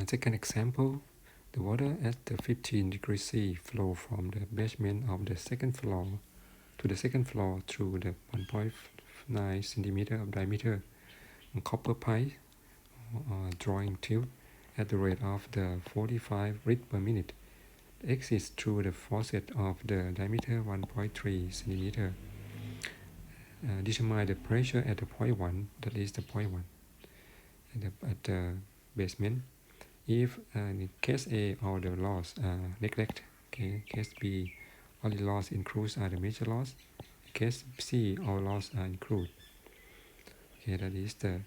Second example, the water at the 15 degrees C flow from the basement of the second floor to the second floor through the 1.9 centimeter of diameter copper pipe drawing tube at the rate of the 45 lit per minute. Exits through the faucet of the diameter 1.3 centimeter. Determine the pressure at the point 1, that is the point 1 at the basement. If in case A, all the loss neglect, okay, case B, all the loss includes the major loss, case C, all loss are included. Okay, that is the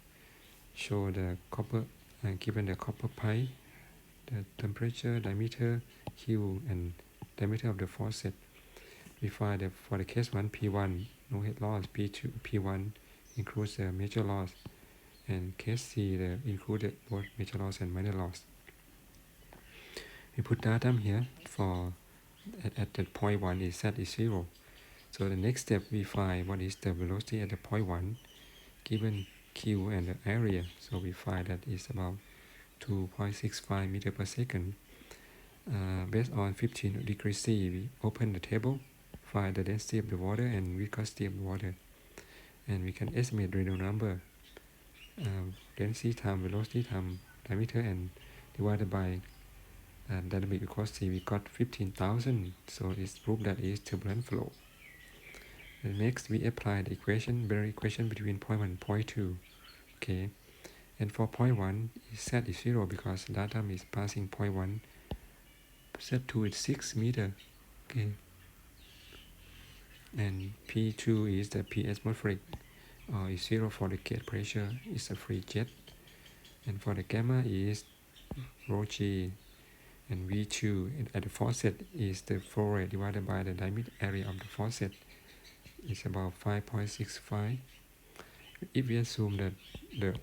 show the copper, given the copper pipe, the temperature, diameter, Q, and diameter of the faucet. We find that for the case 1, P1, no head loss, P2, P1 includes the major loss, and case C, the included both major loss and minor loss. We put datum here for at the point 1 is set is 0. So the next step we find what is the velocity at the point 1 given Q and the area. So we find that is about 2.65 meter per second. Based on 15 degrees C, we open the table, find the density of the water and viscosity of the water, and we can estimate real number, density times velocity times diameter, and divided by dynamic viscosity. We got 15,000, so it's proof that is turbulent flow. And next we apply the equation, Bernoulli equation between point 1 and point 2. Okay, and for point 1 set is 0 because datum is passing point 1. Set 2 is 6 meter. Okay, and P2 is the P atmospheric, is 0 for the gate pressure, is a free jet, and for the gamma is rho G, and V2 at the faucet is the flow rate divided by the diameter area of the faucet, is about 5.65. If we assume that the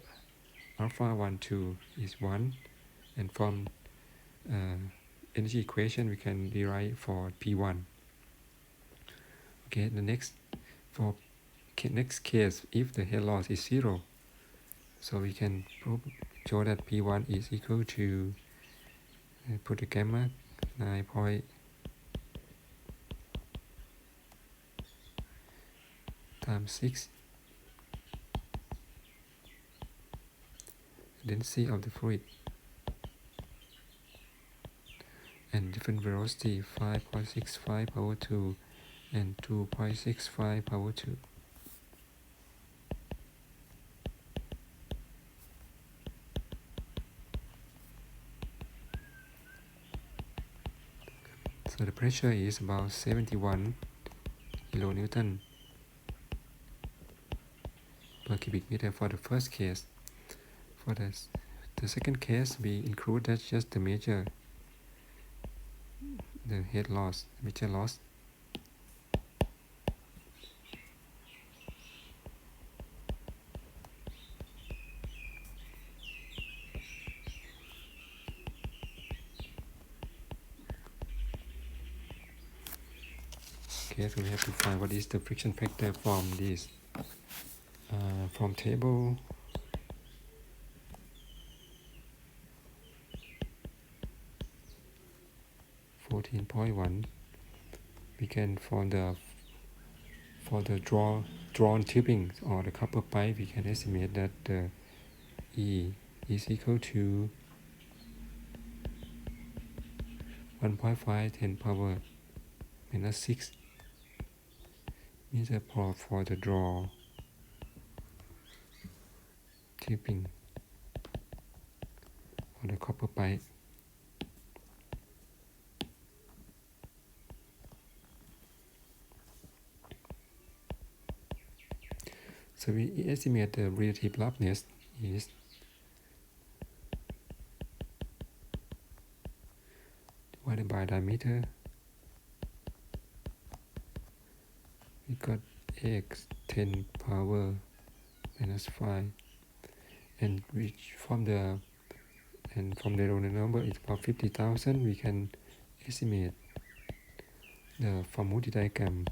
alpha 1, 2 is 1, and from energy equation we can derive for P1. Okay, the next for next case, if the head loss is 0, so we can show that P1 is equal to put the gamma 9 times 6, density of the fluid, and different velocity 5.65 power 2 and 2.65 power 2. So the pressure is about 71 kilonewton per cubic meter for the first case. For the second case, we include that just the major, the head loss, major loss. Okay, so we have to find what is the friction factor from this. From table 14.1, we can for the drawn tubing or the copper pipe, we can estimate that the E is equal to 1.5 10 power minus 6 meter for the draw tubing for the copper pipe. So we estimate the relative roughness is divided by diameter. We got x 10 power minus 5, and which from the number is about 50,000. We can estimate the from multi diagram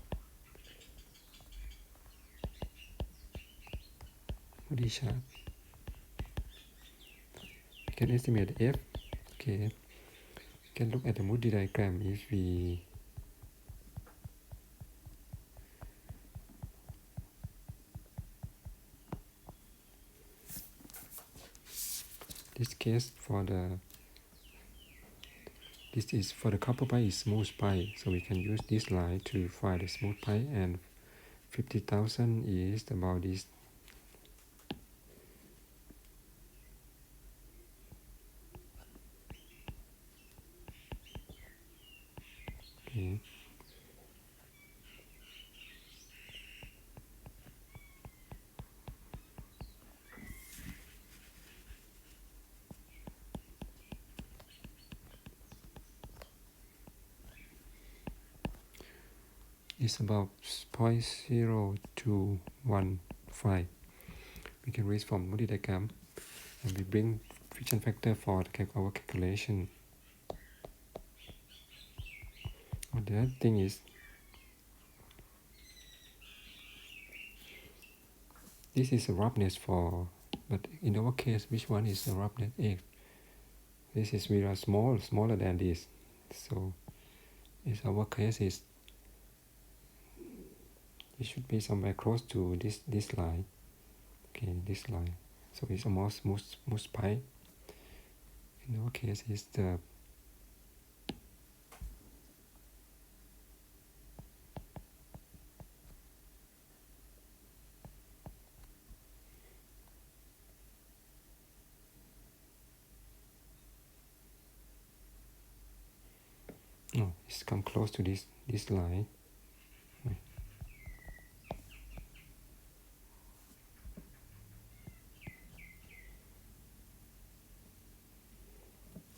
chart. We can estimate F Okay, you can look at the Moody diagram. If we this case for the this is for the couple pi is smooth pi, so we can use this line to find the smooth pi, and 50,000 is about this. Okay. It's about 0.0215. We can read from Moody diagram, and we bring friction factor for our calculation. The other thing is, this is a roughness for, but in our case, which one is the roughness 8? This is we are smaller than this, so in our case is it should be somewhere close to this line. Okay, this line. So it's almost smooth pi. In our case, is the no, it's come close to this line.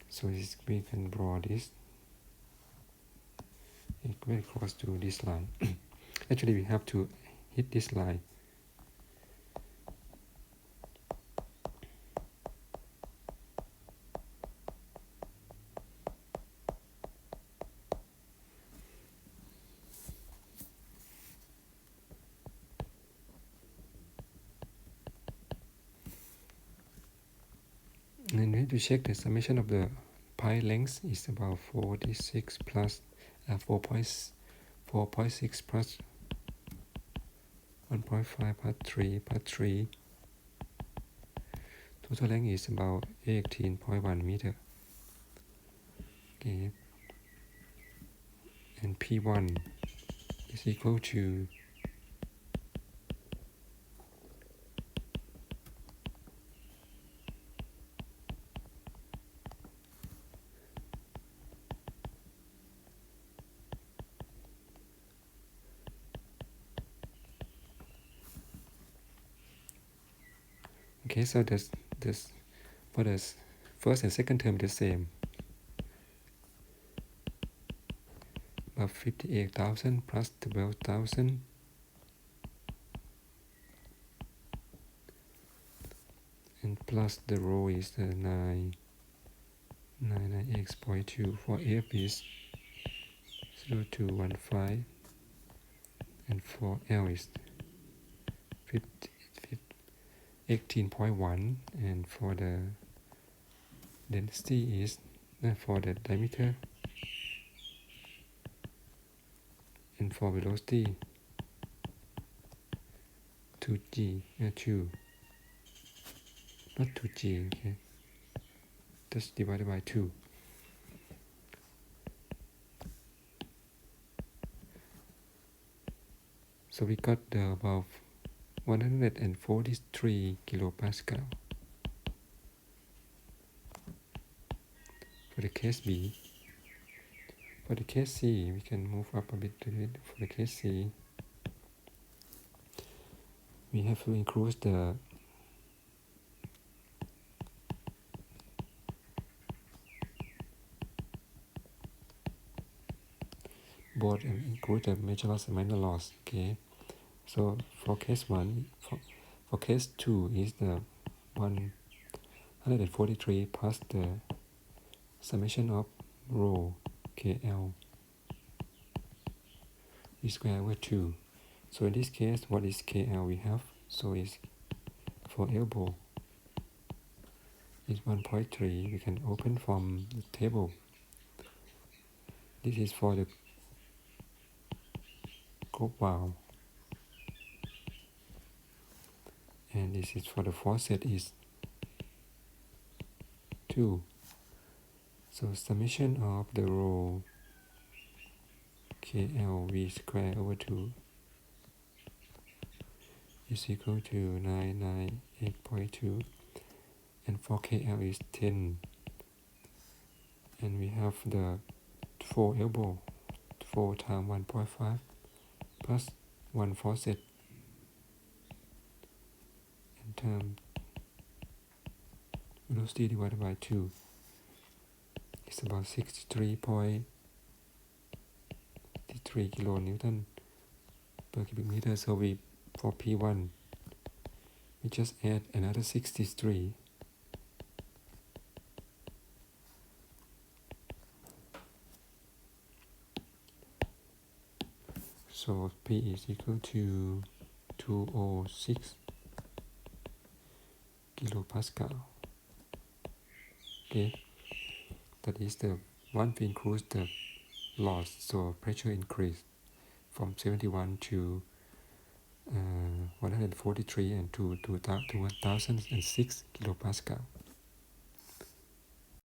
So we can draw this. It's very close to this line. Actually, we have to hit this line. And we have to check the summation of the pi length is about 46 plus 4.6 plus 1.5 plus 3 plus 3. Total length is about 18.1 meter. Okay. And P1 is equal to okay, so this for the first and second term the same. About 58,000 plus 12,000 and plus the row is the 9x.2. For F is 0.215 and for L is 18.1, and for the density is for the diameter, and for velocity 2g 2, not 2g, okay, just divided by 2. So we got the above 143 kilopascal. For the case B, for the case C, we can move up a bit to it. For the case C, we have to include the both and include the major loss and minor loss. Okay, so for case 1, for case 2 is the 143 plus the summation of rho KL we square over 2. So in this case, what is KL we have? So it's for elbow is 1.3. We can open from the table. This is for the group valve, and this is for the faucet is 2. So summation of the row KLV square over 2 is equal to 998.2, and for KL is 10, and we have the 4 elbow, 4 times 1.5 plus 1 faucet, and term velocity divided by 2 is about 63.3 kilonewton per cubic meter. So we, for P1, we just add another 63. So P is equal to 206 kilopascal. Okay, that is the one we include the loss, so pressure increased from 71 to 143 and to 1006 kilopascal.